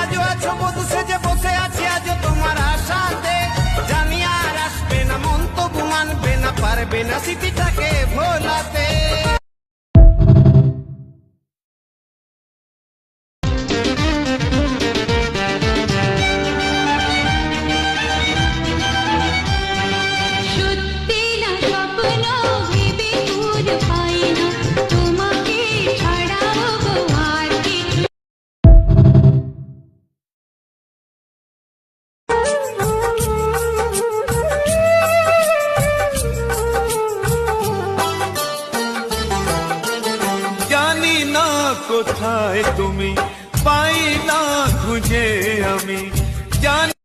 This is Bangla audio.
আজও আছো বধু সেজে বসে আছি আজও তোমার আশাতে, জানি আর আসবে না মন তবু মানবে না, পারবে না স্মৃতিটাকে ভোলাতে। জানি না কোথায় তুমি, পাই না খুঁজে আমি জানি।